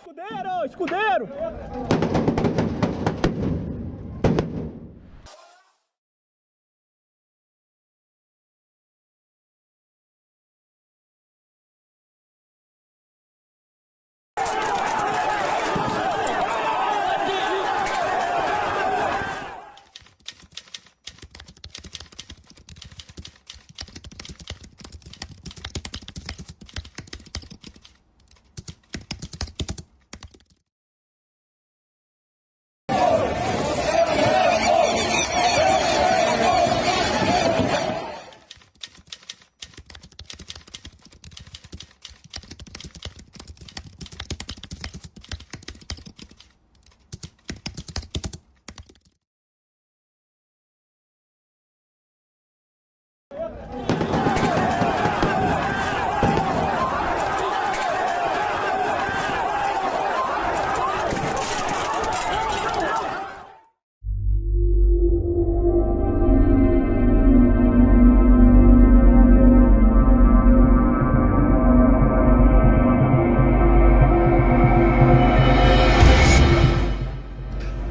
Escudeiro, escudeiro!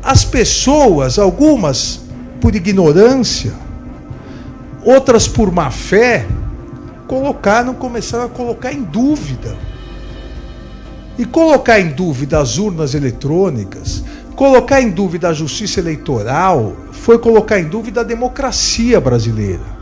As pessoas, algumas por ignorância, outras por má fé, começaram a colocar em dúvida. E colocar em dúvida as urnas eletrônicas, colocar em dúvida a justiça eleitoral, foi colocar em dúvida a democracia brasileira.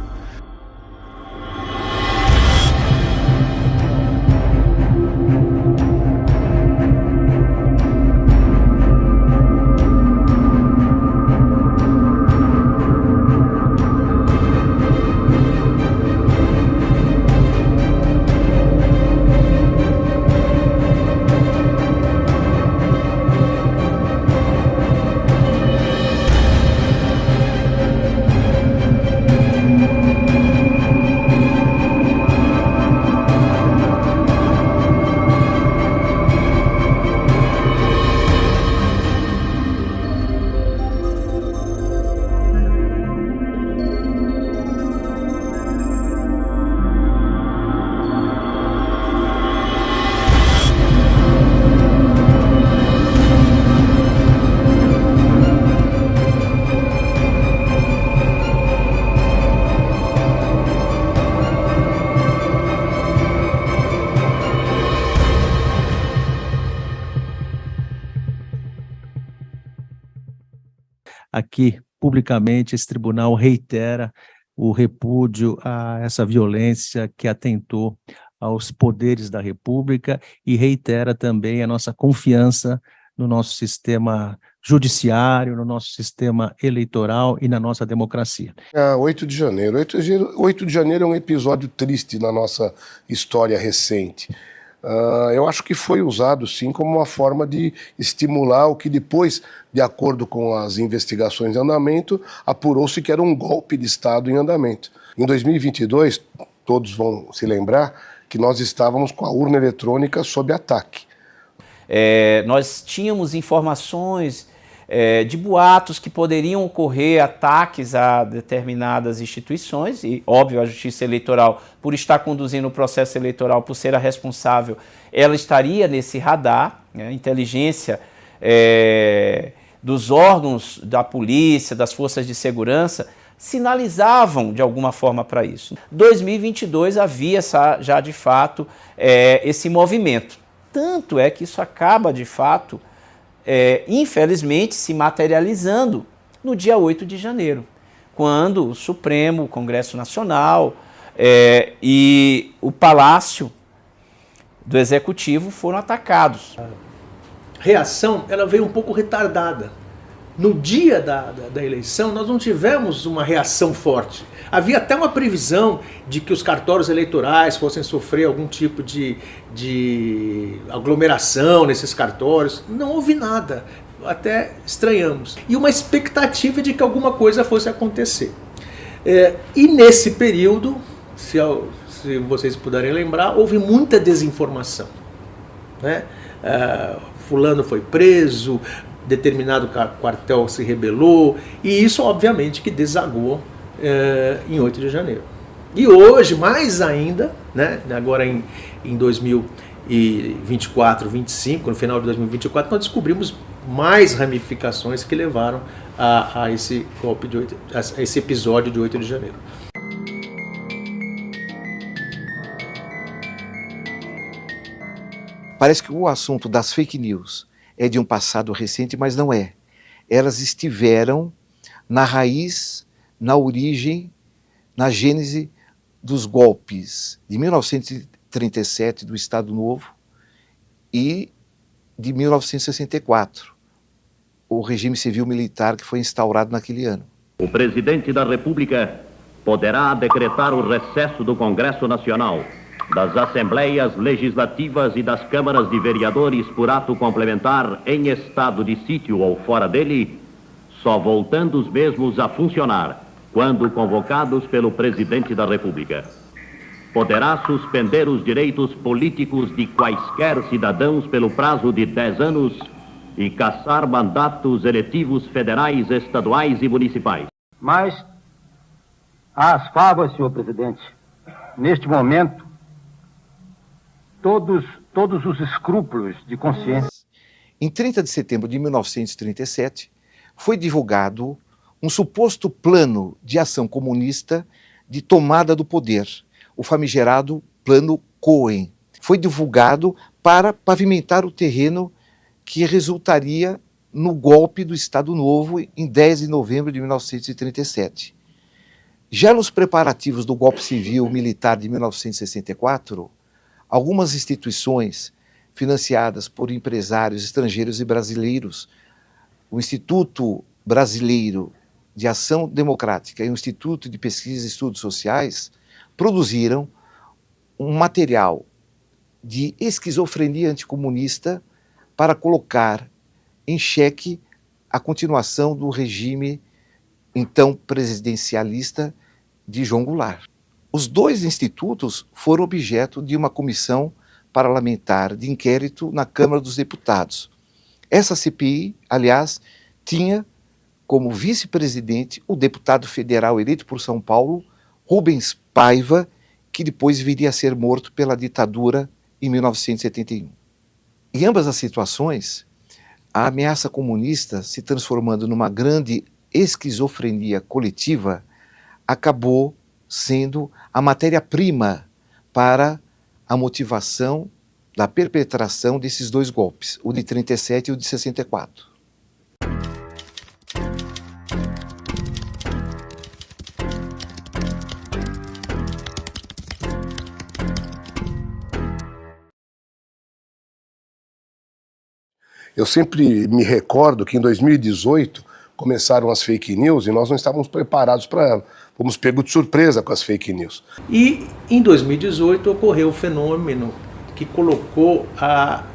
Aqui, publicamente, esse tribunal reitera o repúdio a essa violência que atentou aos poderes da República e reitera também a nossa confiança no nosso sistema judiciário, no nosso sistema eleitoral e na nossa democracia. 8 de janeiro. 8 de janeiro é um episódio triste na nossa história recente. Eu acho que foi usado, sim, como uma forma de estimular o que depois, de acordo com as investigações em andamento, apurou-se que era um golpe de Estado em andamento. Em 2022, todos vão se lembrar que nós estávamos com a urna eletrônica sob ataque. Nós tínhamos informações de boatos que poderiam ocorrer ataques a determinadas instituições e, óbvio, a Justiça Eleitoral, por estar conduzindo o processo eleitoral, por ser a responsável, ela estaria nesse radar, né? A inteligência dos órgãos da polícia, das forças de segurança, sinalizavam de alguma forma para isso. Em 2022 havia já de fato esse movimento. Tanto é que isso acaba de fato infelizmente, se materializando no dia 8 de janeiro, quando o Supremo, o Congresso Nacional e o Palácio do Executivo foram atacados. A reação ela veio um pouco retardada. No dia da eleição, nós não tivemos uma reação forte. Havia até uma previsão de que os cartórios eleitorais fossem sofrer algum tipo de aglomeração nesses cartórios. Não houve nada. Até estranhamos. E uma expectativa de que alguma coisa fosse acontecer. E nesse período, se vocês puderem lembrar, houve muita desinformação, né? Fulano foi preso, determinado quartel se rebelou, e isso obviamente que desagou em 8 de janeiro. E hoje, mais ainda, né, agora em 2023, 2024, 25, no final de 2024, nós descobrimos mais ramificações que levaram a esse episódio de 8 de janeiro. Parece que o assunto das fake news é de um passado recente, mas não é. Elas estiveram na raiz, na origem, na gênese dos golpes de 1937 do Estado Novo e de 1964, o regime civil-militar que foi instaurado naquele ano. O presidente da República poderá decretar o recesso do Congresso Nacional, das Assembleias Legislativas e das Câmaras de Vereadores por ato complementar em estado de sítio ou fora dele, só voltando os mesmos a funcionar quando convocados pelo presidente da República. Poderá suspender os direitos políticos de quaisquer cidadãos pelo prazo de 10 anos e cassar mandatos eletivos federais, estaduais e municipais. Mas, às favas, senhor presidente, neste momento, todos os escrúpulos de consciência. Em 30 de setembro de 1937, foi divulgado um suposto plano de ação comunista de tomada do poder, o famigerado Plano Cohen. Foi divulgado para pavimentar o terreno que resultaria no golpe do Estado Novo em 10 de novembro de 1937. Já nos preparativos do golpe civil-militar de 1964, algumas instituições financiadas por empresários estrangeiros e brasileiros, o Instituto Brasileiro de Ação Democrática e o Instituto de Pesquisa e Estudos Sociais, produziram um material de esquizofrenia anticomunista para colocar em xeque a continuação do regime então presidencialista de João Goulart. Os dois institutos foram objeto de uma comissão parlamentar de inquérito na Câmara dos Deputados. Essa CPI, aliás, tinha como vice-presidente o deputado federal eleito por São Paulo, Rubens Paiva, que depois viria a ser morto pela ditadura em 1971. Em ambas as situações, a ameaça comunista, se transformando numa grande esquizofrenia coletiva, acabou sendo a matéria-prima para a motivação da perpetração desses dois golpes, o de 37 e o de 64. Eu sempre me recordo que em 2018 começaram as fake news e nós não estávamos preparados para... Fomos pegos de surpresa com as fake news. E em 2018 ocorreu o fenômeno que colocou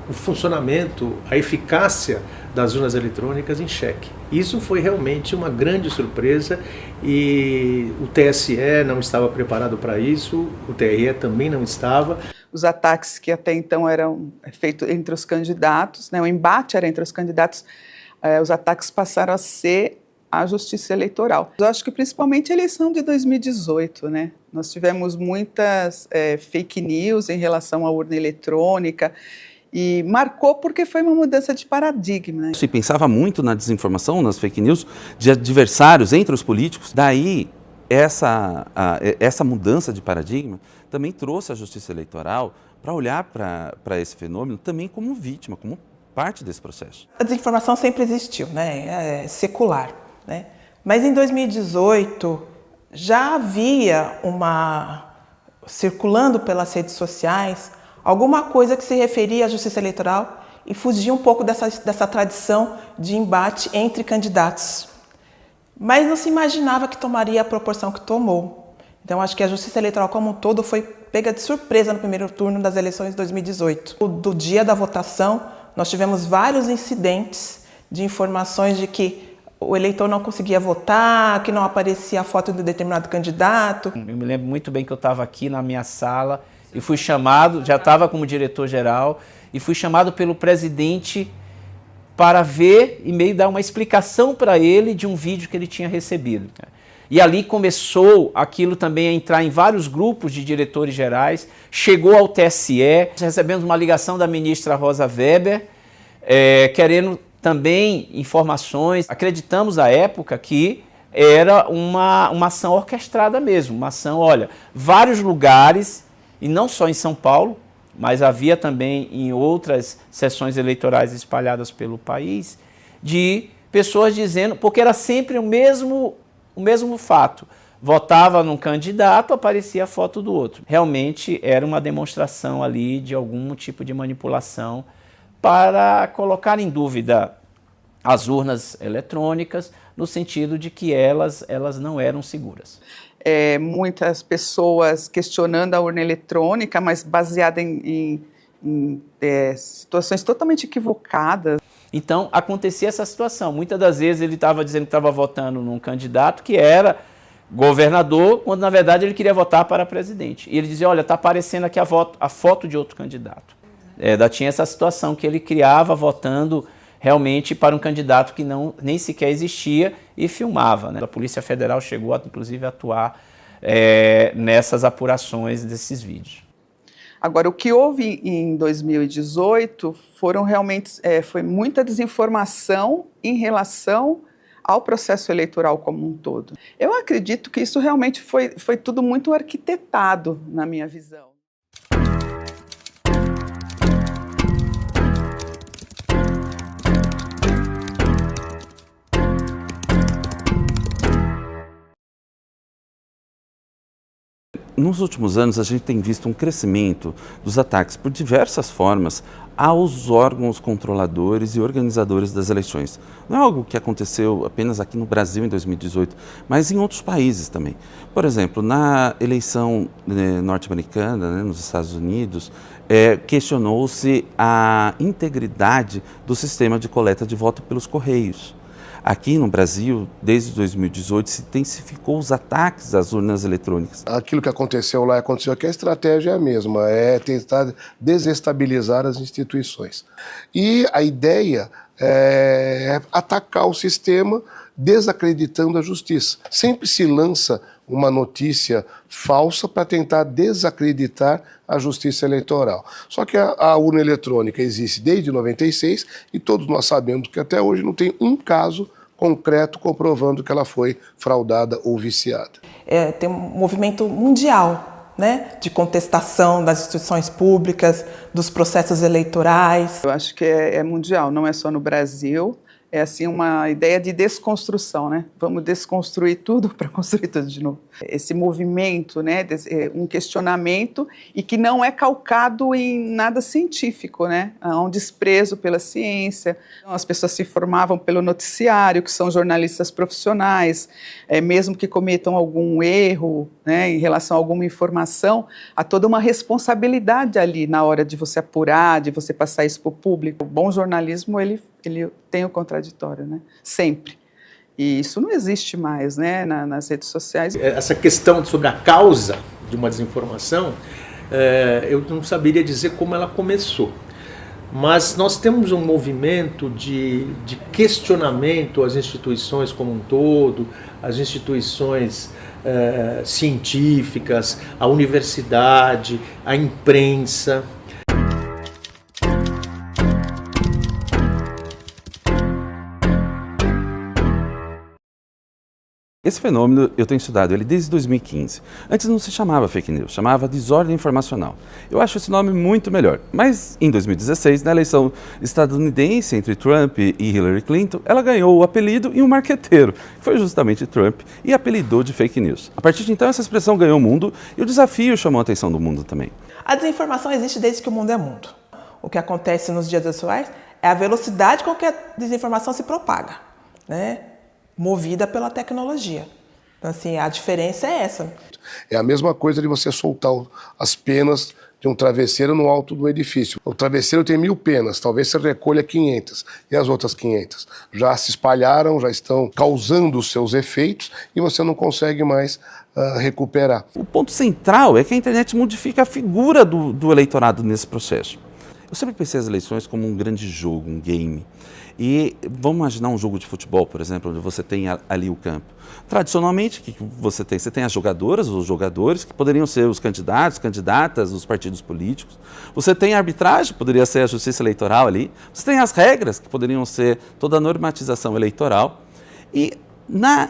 o funcionamento, a eficácia das urnas eletrônicas em xeque. Isso foi realmente uma grande surpresa e o TSE não estava preparado para isso, o TRE também não estava. Os ataques que até então eram feitos entre os candidatos, né, o embate era entre os candidatos, os ataques passaram a ser a justiça eleitoral. Eu acho que principalmente a eleição de 2018, né? Nós tivemos muitas fake news em relação à urna eletrônica e marcou porque foi uma mudança de paradigma. Né? Se pensava muito na desinformação, nas fake news, de adversários entre os políticos. Daí, essa mudança de paradigma também trouxe a justiça eleitoral para olhar para esse fenômeno também como vítima, como parte desse processo. A desinformação sempre existiu, né? É secular, né? Mas em 2018 já havia circulando pelas redes sociais alguma coisa que se referia à justiça eleitoral e fugia um pouco dessa tradição de embate entre candidatos. Mas não se imaginava que tomaria a proporção que tomou. Então, acho que a justiça eleitoral como um todo foi pega de surpresa no primeiro turno das eleições de 2018. Do dia da votação, nós tivemos vários incidentes de informações de que o eleitor não conseguia votar, que não aparecia a foto de determinado candidato. Eu me lembro muito bem que eu estava aqui na minha sala e fui chamado, já estava como diretor-geral, e fui chamado pelo presidente para ver e meio dar uma explicação para ele de um vídeo que ele tinha recebido. E ali começou aquilo também a entrar em vários grupos de diretores gerais, chegou ao TSE, recebemos uma ligação da ministra Rosa Weber, querendo também informações. Acreditamos à época que era uma ação orquestrada mesmo, uma ação, olha, vários lugares, e não só em São Paulo, mas havia também em outras sessões eleitorais espalhadas pelo país, de pessoas dizendo, porque era sempre o mesmo fato. Votava num candidato, aparecia a foto do outro. Realmente era uma demonstração ali de algum tipo de manipulação para colocar em dúvida as urnas eletrônicas, no sentido de que elas não eram seguras. Muitas pessoas questionando a urna eletrônica, mas baseada em situações totalmente equivocadas. Então, acontecia essa situação. Muitas das vezes ele estava dizendo que estava votando num candidato que era governador, quando na verdade ele queria votar para presidente. E ele dizia, olha, está aparecendo aqui a foto de outro candidato. Tinha essa situação que ele criava votando realmente para um candidato que nem sequer existia e filmava, né? A Polícia Federal chegou, inclusive, a atuar nessas apurações desses vídeos. Agora, o que houve em 2018 foi muita desinformação em relação ao processo eleitoral como um todo. Eu acredito que isso realmente foi tudo muito arquitetado, na minha visão. Nos últimos anos, a gente tem visto um crescimento dos ataques por diversas formas aos órgãos controladores e organizadores das eleições. Não é algo que aconteceu apenas aqui no Brasil em 2018, mas em outros países também. Por exemplo, na eleição norte-americana, nos Estados Unidos, questionou-se a integridade do sistema de coleta de voto pelos Correios. Aqui no Brasil, desde 2018, se intensificou os ataques às urnas eletrônicas. Aquilo que aconteceu lá aconteceu aqui, a estratégia é a mesma, é tentar desestabilizar as instituições. E a ideia é atacar o sistema desacreditando a justiça. Sempre se lança uma notícia falsa para tentar desacreditar a justiça eleitoral. Só que a urna eletrônica existe desde 96 e todos nós sabemos que até hoje não tem um caso concreto comprovando que ela foi fraudada ou viciada. Tem um movimento mundial, né, de contestação das instituições públicas, dos processos eleitorais. Eu acho que é mundial, não é só no Brasil. É assim uma ideia de desconstrução, né? Vamos desconstruir tudo para construir tudo de novo. Esse movimento, né? Um questionamento e que não é calcado em nada científico, né? Há um desprezo pela ciência. As pessoas se informavam pelo noticiário, que são jornalistas profissionais, mesmo que cometam algum erro, né? Em relação a alguma informação, há toda uma responsabilidade ali na hora de você apurar, de você passar isso para o público. O bom jornalismo, ele tem o contraditório, né? Sempre. E isso não existe mais, né? Nas redes sociais. Essa questão sobre a causa de uma desinformação, eu não saberia dizer como ela começou. Mas nós temos um movimento de questionamento às instituições como um todo, às instituições científicas, à universidade, à imprensa. Esse fenômeno eu tenho estudado ele desde 2015. Antes não se chamava fake news, chamava desordem informacional. Eu acho esse nome muito melhor. Mas em 2016, na eleição estadunidense entre Trump e Hillary Clinton, ela ganhou o apelido e um marqueteiro, que foi justamente Trump, e apelidou de fake news. A partir de então, essa expressão ganhou o mundo e o desafio chamou a atenção do mundo também. A desinformação existe desde que o mundo é mundo. O que acontece nos dias atuais é a velocidade com que a desinformação se propaga, né? Movida pela tecnologia. Então, assim, a diferença é essa. É a mesma coisa de você soltar as penas de um travesseiro no alto do edifício. O travesseiro tem 1000 penas, talvez você recolha 500. E as outras 500? Já se espalharam, já estão causando os seus efeitos e você não consegue mais recuperar. O ponto central é que a internet modifica a figura do eleitorado nesse processo. Eu sempre pensei as eleições como um grande jogo, um game. E vamos imaginar um jogo de futebol, por exemplo, onde você tem ali o campo. Tradicionalmente, o que você tem? Você tem as jogadoras, os jogadores, que poderiam ser os candidatos, candidatas, os partidos políticos. Você tem a arbitragem, poderia ser a justiça eleitoral ali. Você tem as regras, que poderiam ser toda a normatização eleitoral. E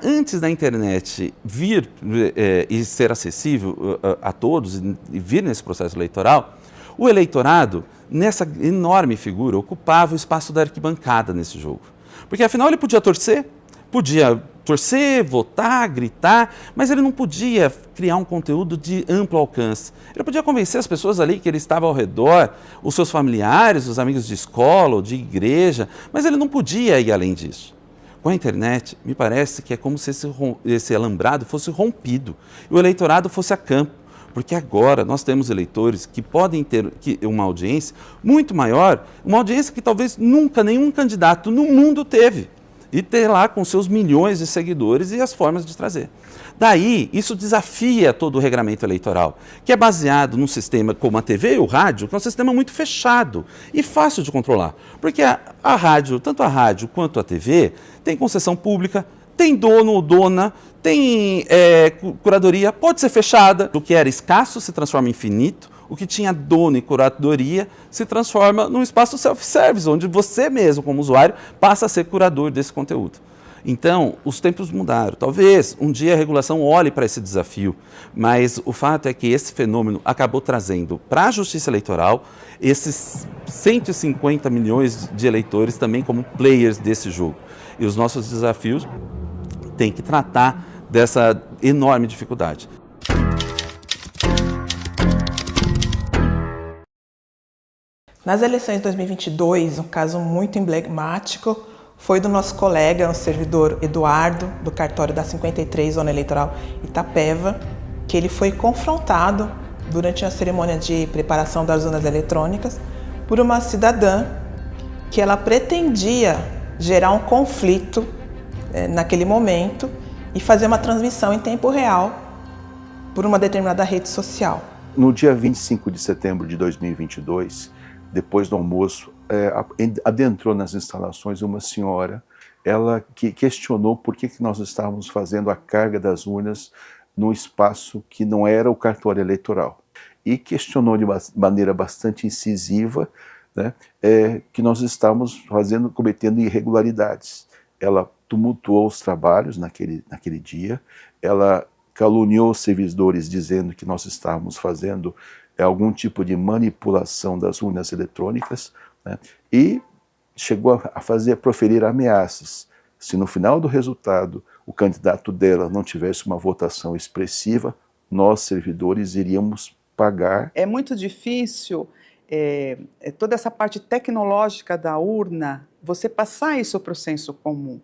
antes da internet vir e ser acessível a todos e vir nesse processo eleitoral, o eleitorado, nessa enorme figura, ocupava o espaço da arquibancada nesse jogo. Porque afinal ele podia torcer, votar, gritar, mas ele não podia criar um conteúdo de amplo alcance. Ele podia convencer as pessoas ali que ele estava ao redor, os seus familiares, os amigos de escola ou de igreja, mas ele não podia ir além disso. Com a internet, me parece que é como se esse alambrado fosse rompido e o eleitorado fosse a campo. Porque agora nós temos eleitores que podem ter uma audiência muito maior, uma audiência que talvez nunca nenhum candidato no mundo teve. E ter lá com seus milhões de seguidores e as formas de trazer. Daí, isso desafia todo o regramento eleitoral, que é baseado num sistema como a TV e o rádio, que é um sistema muito fechado e fácil de controlar. Porque a rádio, tanto a rádio quanto a TV, tem concessão pública, tem dono ou dona, tem curadoria, pode ser fechada. O que era escasso se transforma em infinito, o que tinha dono e curadoria se transforma num espaço self-service, onde você mesmo, como usuário, passa a ser curador desse conteúdo. Então, os tempos mudaram. Talvez um dia a regulação olhe para esse desafio, mas o fato é que esse fenômeno acabou trazendo para a justiça eleitoral esses 150 milhões de eleitores também como players desse jogo. E os nossos desafios têm que tratar dessa enorme dificuldade. Nas eleições de 2022, um caso muito emblemático foi do nosso colega, o servidor Eduardo, do cartório da 53, Zona Eleitoral Itapeva, que ele foi confrontado durante a cerimônia de preparação das urnas eletrônicas por uma cidadã que ela pretendia gerar um conflito naquele momento e fazer uma transmissão em tempo real por uma determinada rede social. No dia 25 de setembro de 2022, depois do almoço, adentrou nas instalações uma senhora, ela que questionou por que nós estávamos fazendo a carga das urnas num espaço que não era o cartório eleitoral. E questionou de maneira bastante incisiva, né, que nós estávamos cometendo irregularidades. Ela tumultuou os trabalhos naquele dia, ela caluniou os servidores dizendo que nós estávamos fazendo algum tipo de manipulação das urnas eletrônicas, né, e chegou a proferir ameaças. Se no final do resultado o candidato dela não tivesse uma votação expressiva, nós, servidores, iríamos pagar. É muito difícil toda essa parte tecnológica da urna, você passar isso para o senso comum.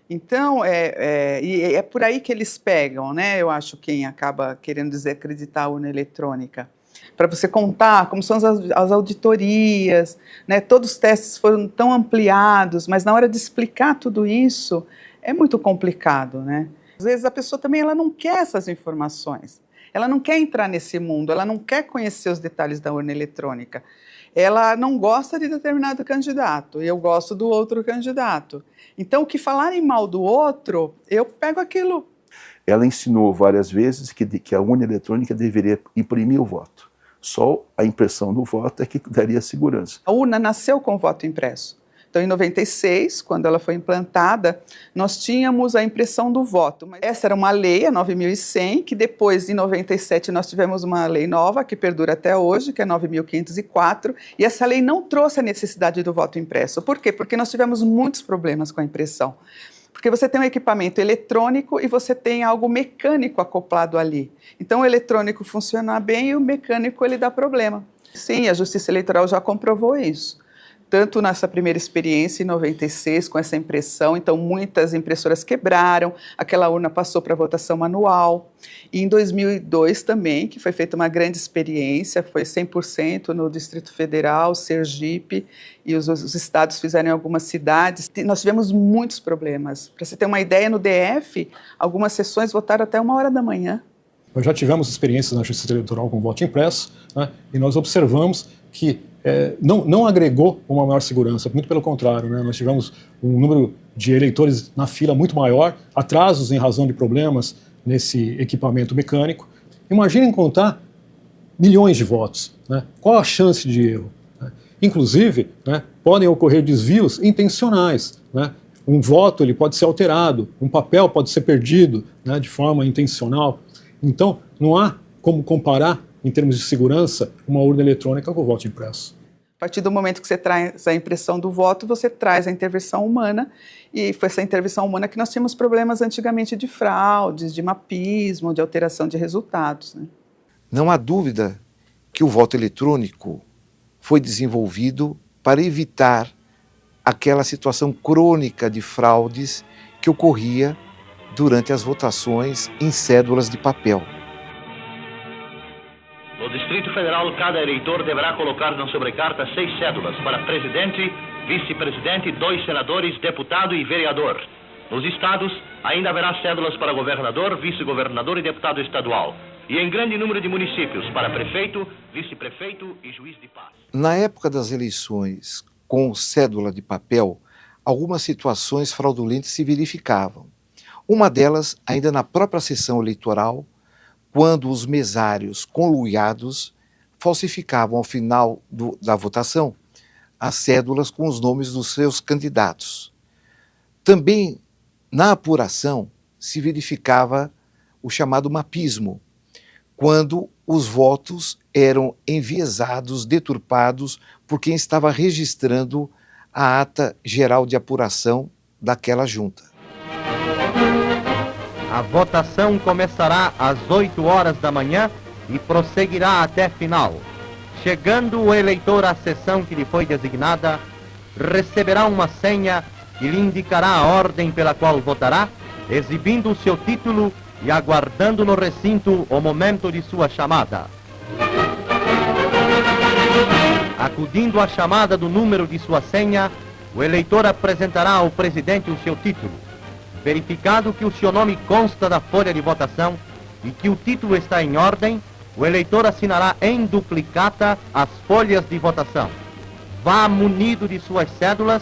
Então, é por aí que eles pegam, né? Eu acho, quem acaba querendo desacreditar a urna eletrônica. Para você contar como são as auditorias, né? Todos os testes foram tão ampliados, mas na hora de explicar tudo isso, é muito complicado, né? Às vezes a pessoa também ela não quer essas informações, ela não quer entrar nesse mundo, ela não quer conhecer os detalhes da urna eletrônica. Ela não gosta de determinado candidato, e eu gosto do outro candidato. Então, o que falarem mal do outro, eu pego aquilo. Ela ensinou várias vezes que a urna eletrônica deveria imprimir o voto. Só a impressão do voto é que daria segurança. A urna nasceu com o voto impresso. Então, em 96, quando ela foi implantada, nós tínhamos a impressão do voto. Essa era uma lei, a 9.100, que depois, em 97, nós tivemos uma lei nova, que perdura até hoje, que é 9.504, e essa lei não trouxe a necessidade do voto impresso. Por quê? Porque nós tivemos muitos problemas com a impressão. Porque você tem um equipamento eletrônico e você tem algo mecânico acoplado ali. Então, o eletrônico funciona bem e o mecânico ele dá problema. Sim, a Justiça Eleitoral já comprovou isso. Tanto nessa primeira experiência, em 96, com essa impressão, então muitas impressoras quebraram, aquela urna passou para votação manual. E em 2002 também, que foi feita uma grande experiência, foi 100% no Distrito Federal, Sergipe, e os estados fizeram em algumas cidades. Nós tivemos muitos problemas. Para você ter uma ideia, no DF, algumas sessões votaram até 1h da manhã. Nós já tivemos experiências na Justiça Eleitoral com voto impresso, né, e nós observamos que não agregou uma maior segurança, muito pelo contrário, né? Nós tivemos um número de eleitores na fila muito maior, atrasos em razão de problemas nesse equipamento mecânico. Imaginem contar milhões de votos, né? Qual a chance de erro? Inclusive, né, podem ocorrer desvios intencionais, né? Um voto ele pode ser alterado, um papel pode ser perdido, né, de forma intencional. Então, não há como comparar, em termos de segurança, uma urna eletrônica com o voto impresso. A partir do momento que você traz a impressão do voto, você traz a intervenção humana, e foi essa intervenção humana que nós tínhamos problemas antigamente de fraudes, de mapismo, de alteração de resultados, né? Não há dúvida que o voto eletrônico foi desenvolvido para evitar aquela situação crônica de fraudes que ocorria durante as votações em cédulas de papel. No Distrito Federal, cada eleitor deverá colocar na sobrecarta 6 cédulas para presidente, vice-presidente, 2 senadores, deputado e vereador. Nos estados, ainda haverá cédulas para governador, vice-governador e deputado estadual. E em grande número de municípios, para prefeito, vice-prefeito e juiz de paz. Na época das eleições com cédula de papel, algumas situações fraudulentas se verificavam. Uma delas, ainda na própria sessão eleitoral, quando os mesários conluiados falsificavam ao final da votação as cédulas com os nomes dos seus candidatos. Também, na apuração, se verificava o chamado mapismo, quando os votos eram enviesados, deturpados por quem estava registrando a ata geral de apuração daquela junta. A votação começará às 8 horas da manhã e prosseguirá até final. Chegando o eleitor à sessão que lhe foi designada, receberá uma senha que lhe indicará a ordem pela qual votará, exibindo o seu título e aguardando no recinto o momento de sua chamada. Acudindo à chamada do número de sua senha, o eleitor apresentará ao presidente o seu título. Verificado que o seu nome consta da folha de votação e que o título está em ordem, o eleitor assinará em duplicata as folhas de votação. Vá munido de suas cédulas,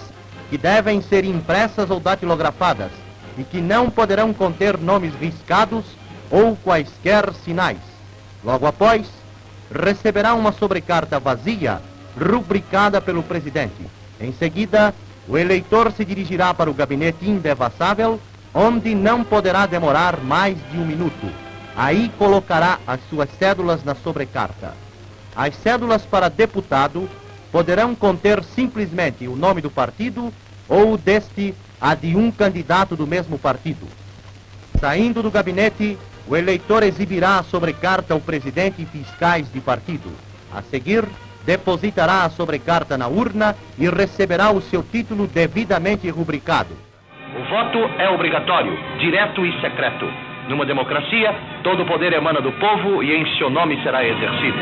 que devem ser impressas ou datilografadas, e que não poderão conter nomes riscados ou quaisquer sinais. Logo após, receberá uma sobrecarta vazia, rubricada pelo presidente. Em seguida, o eleitor se dirigirá para o gabinete indevassável, onde não poderá demorar mais de 1 minuto. Aí colocará as suas cédulas na sobrecarta. As cédulas para deputado poderão conter simplesmente o nome do partido ou deste a de um candidato do mesmo partido. Saindo do gabinete, o eleitor exibirá a sobrecarta ao presidente e fiscais de partido. A seguir, depositará a sobrecarta na urna e receberá o seu título devidamente rubricado. O voto é obrigatório, direto e secreto. Numa democracia, todo o poder emana do povo e em seu nome será exercido.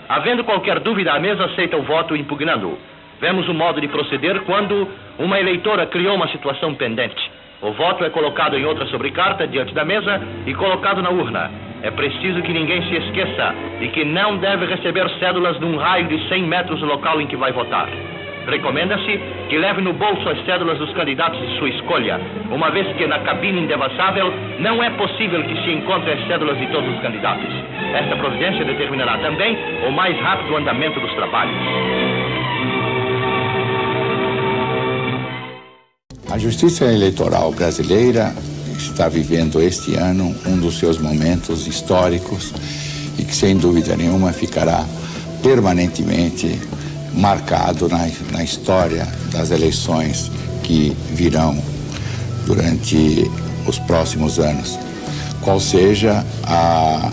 Havendo qualquer dúvida, a mesa aceita o voto impugnando-o. Vemos o modo de proceder quando uma eleitora criou uma situação pendente. O voto é colocado em outra sobrecarta diante da mesa e colocado na urna. É preciso que ninguém se esqueça e que não deve receber cédulas num raio de 100 metros do local em que vai votar. Recomenda-se que leve no bolso as cédulas dos candidatos de sua escolha, uma vez que na cabine indevassável não é possível que se encontre as cédulas de todos os candidatos. Esta providência determinará também o mais rápido andamento dos trabalhos. A Justiça Eleitoral brasileira está vivendo este ano um dos seus momentos históricos e que, sem dúvida nenhuma, ficará permanentemente marcado na história das eleições que virão durante os próximos anos, qual seja a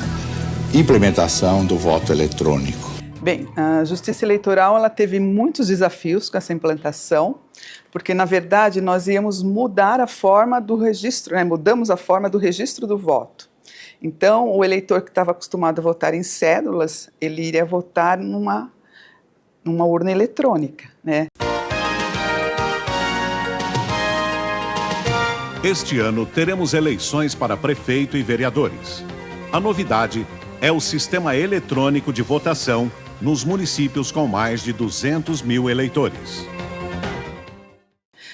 implementação do voto eletrônico. Bem, a Justiça Eleitoral ela teve muitos desafios com essa implantação, porque, na verdade, nós íamos mudar a forma do registro, mudamos a forma do registro do voto. Então, o eleitor que estava acostumado a votar em cédulas, ele iria votar numa urna eletrônica, né? Este ano teremos eleições para prefeito e vereadores. A novidade é o sistema eletrônico de votação nos municípios com mais de 200 mil eleitores.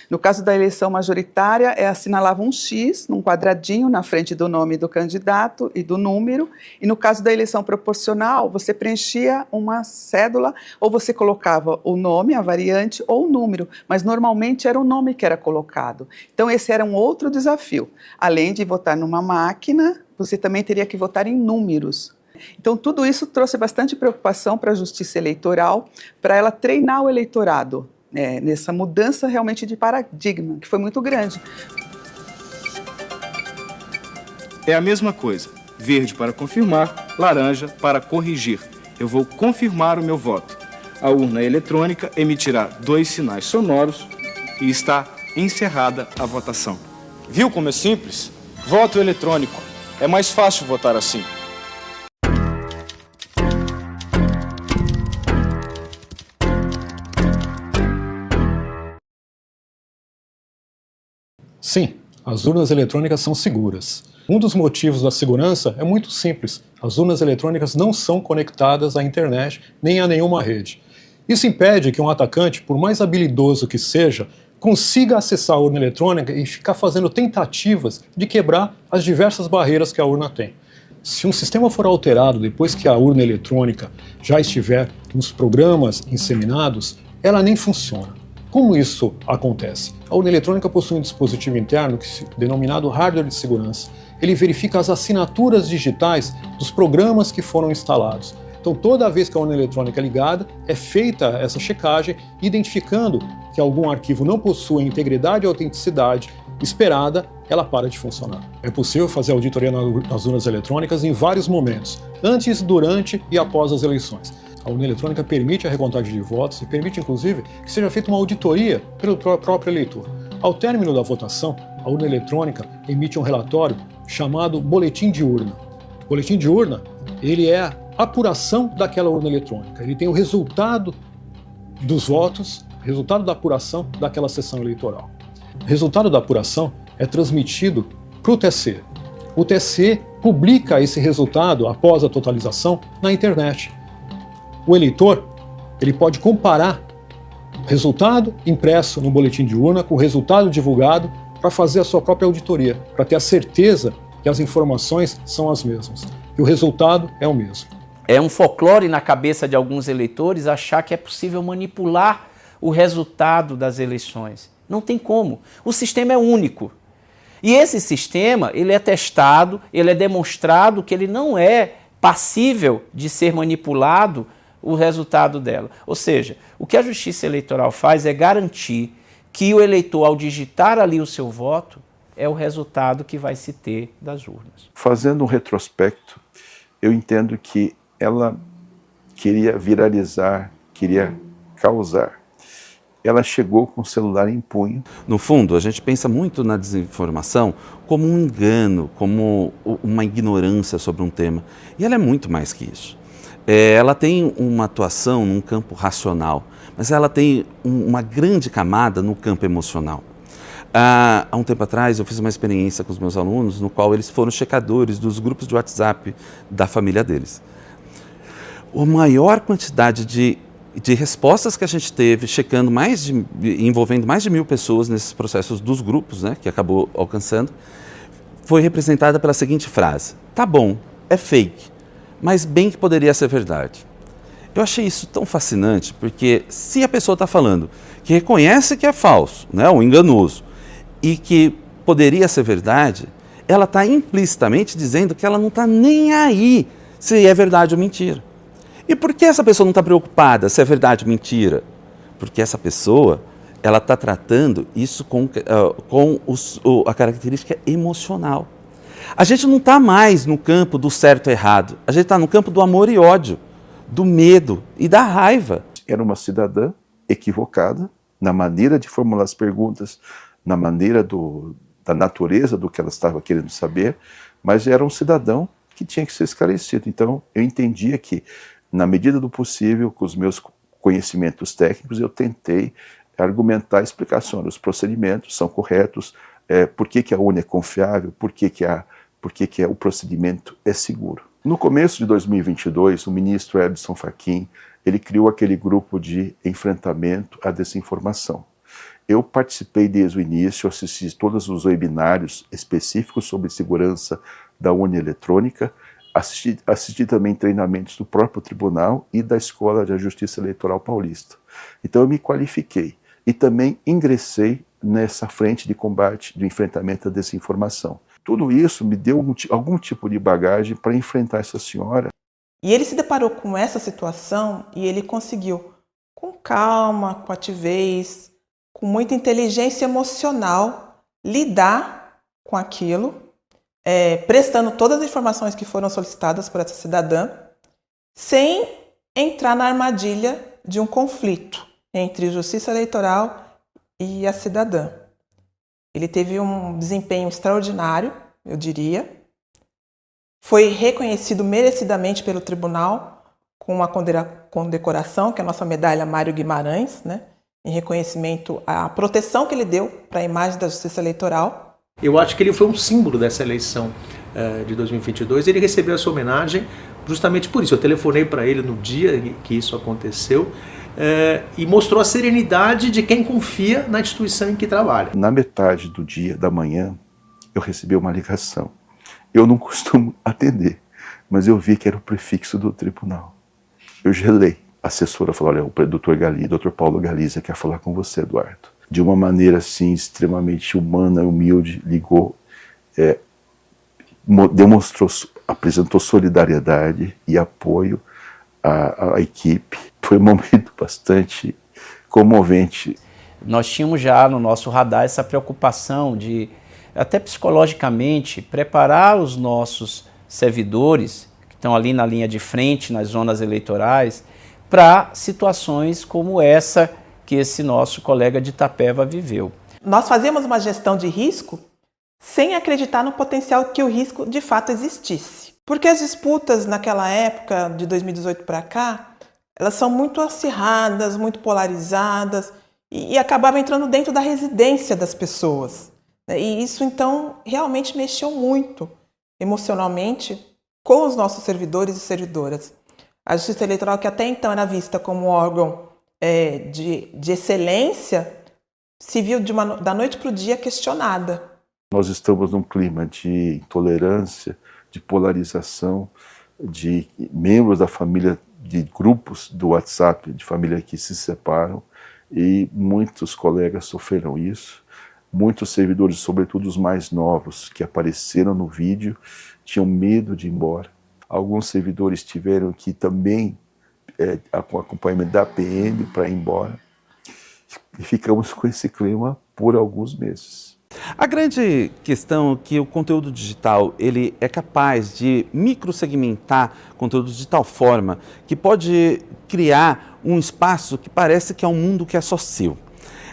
No caso da eleição majoritária, assinalava um X num quadradinho na frente do nome do candidato e do número. E no caso da eleição proporcional, você preenchia uma cédula ou você colocava o nome, a variante ou o número, mas normalmente era o nome que era colocado. Então esse era um outro desafio. Além de votar numa máquina, você também teria que votar em números. Então tudo isso trouxe bastante preocupação para a Justiça Eleitoral, para ela treinar o eleitorado. Nessa mudança realmente de paradigma, que foi muito grande. É a mesma coisa. Verde para confirmar, laranja para corrigir. Eu vou confirmar o meu voto. A urna eletrônica emitirá 2 sinais sonoros e está encerrada a votação. Viu como é simples? Voto eletrônico. É mais fácil votar assim. Sim, as urnas eletrônicas são seguras. Um dos motivos da segurança é muito simples. As urnas eletrônicas não são conectadas à internet nem a nenhuma rede. Isso impede que um atacante, por mais habilidoso que seja, consiga acessar a urna eletrônica e ficar fazendo tentativas de quebrar as diversas barreiras que a urna tem. Se um sistema for alterado depois que a urna eletrônica já estiver nos programas inseminados, ela nem funciona. Como isso acontece? A urna eletrônica possui um dispositivo interno denominado hardware de segurança. Ele verifica as assinaturas digitais dos programas que foram instalados. Então, toda vez que a urna eletrônica é ligada, é feita essa checagem, identificando que algum arquivo não possui a integridade e autenticidade esperada, ela para de funcionar. É possível fazer auditoria nas urnas eletrônicas em vários momentos, antes, durante e após as eleições. A urna eletrônica permite a recontagem de votos e permite, inclusive, que seja feita uma auditoria pelo próprio eleitor. Ao término da votação, a urna eletrônica emite um relatório chamado boletim de urna. O boletim de urna, ele é a apuração daquela urna eletrônica. Ele tem o resultado dos votos, resultado da apuração daquela sessão eleitoral. O resultado da apuração é transmitido para o TSE. O TSE publica esse resultado após a totalização na internet. O eleitor, ele pode comparar o resultado impresso no boletim de urna com o resultado divulgado para fazer a sua própria auditoria, para ter a certeza que as informações são as mesmas, e o resultado é o mesmo. É um folclore na cabeça de alguns eleitores achar que é possível manipular o resultado das eleições. Não tem como. O sistema é único. E esse sistema, ele é testado, ele é demonstrado que ele não é passível de ser manipulado o resultado dela. Ou seja, o que a Justiça Eleitoral faz é garantir que o eleitor, ao digitar ali o seu voto, é o resultado que vai se ter das urnas. Fazendo um retrospecto, eu entendo que ela queria viralizar, queria causar. Ela chegou com o celular em punho. No fundo, a gente pensa muito na desinformação como um engano, como uma ignorância sobre um tema. E ela é muito mais que isso. Ela tem uma atuação num campo racional, mas ela tem uma grande camada no campo emocional. Há um tempo atrás eu fiz uma experiência com os meus alunos no qual eles foram checadores dos grupos de WhatsApp da família deles. A maior quantidade de respostas que a gente teve, checando envolvendo mais de 1000 pessoas nesses processos dos grupos, né, que acabou alcançando, foi representada pela seguinte frase: tá bom, é fake, mas bem que poderia ser verdade. Eu achei isso tão fascinante, porque se a pessoa está falando que reconhece que é falso, né, ou enganoso, e que poderia ser verdade, ela está implicitamente dizendo que ela não está nem aí se é verdade ou mentira. E por que essa pessoa não está preocupada se é verdade ou mentira? Porque essa pessoa, ela está tratando isso com a característica emocional. A gente não está mais no campo do certo e errado, a gente está no campo do amor e ódio, do medo e da raiva. Era uma cidadã equivocada na maneira de formular as perguntas, na maneira da natureza do que ela estava querendo saber, mas era um cidadão que tinha que ser esclarecido. Então, eu entendia que, na medida do possível, com os meus conhecimentos técnicos, eu tentei argumentar a explicação. Os procedimentos são corretos, por que a urna é confiável, por que o procedimento é seguro. No começo de 2022, o ministro Edson Fachin, ele criou aquele grupo de enfrentamento à desinformação. Eu participei desde o início, assisti todos os webinários específicos sobre segurança da urna eletrônica, assisti também treinamentos do próprio tribunal e da Escola de Justiça Eleitoral Paulista. Então eu me qualifiquei e também ingressei nessa frente de combate, de enfrentamento à desinformação. Tudo isso me deu algum tipo de bagagem para enfrentar essa senhora. E ele se deparou com essa situação e ele conseguiu, com calma, com ativez, com muita inteligência emocional, lidar com aquilo, prestando todas as informações que foram solicitadas por essa cidadã, sem entrar na armadilha de um conflito entre justiça eleitoral e a cidadã. Ele teve um desempenho extraordinário, eu diria. Foi reconhecido merecidamente pelo tribunal com uma condecoração, que é a nossa medalha Mário Guimarães, né, em reconhecimento à proteção que ele deu para a imagem da justiça eleitoral. Eu acho que ele foi um símbolo dessa eleição de 2022. Ele recebeu essa homenagem justamente por isso. Eu telefonei para ele no dia que isso aconteceu e mostrou a serenidade de quem confia na instituição em que trabalha. Na metade do dia, da manhã, eu recebi uma ligação. Eu não costumo atender, mas eu vi que era o prefixo do tribunal. Eu gelei. A assessora falou, olha, o doutor Paulo Galizia quer falar com você, Eduardo. De uma maneira assim, extremamente humana, humilde, ligou, apresentou solidariedade e apoio à equipe. Foi um momento bastante comovente. Nós tínhamos já no nosso radar essa preocupação de, até psicologicamente, preparar os nossos servidores, que estão ali na linha de frente, nas zonas eleitorais, para situações como essa que esse nosso colega de Itapeva viveu. Nós fazemos uma gestão de risco sem acreditar no potencial que o risco de fato existisse. Porque as disputas naquela época, de 2018 para cá, elas são muito acirradas, muito polarizadas e acabavam entrando dentro da residência das pessoas. E isso, então, realmente mexeu muito emocionalmente com os nossos servidores e servidoras. A Justiça Eleitoral, que até então era vista como órgão de excelência, se viu da noite para o dia questionada. Nós estamos num clima de intolerância, de polarização, de membros da família, de grupos do WhatsApp, de família que se separam, e muitos colegas sofreram isso. Muitos servidores, sobretudo os mais novos, que apareceram no vídeo, tinham medo de ir embora. Alguns servidores tiveram que também, com acompanhamento da PM, para ir embora. E ficamos com esse clima por alguns meses. A grande questão é que o conteúdo digital ele é capaz de microsegmentar conteúdos de tal forma que pode criar um espaço que parece que é um mundo que é só seu.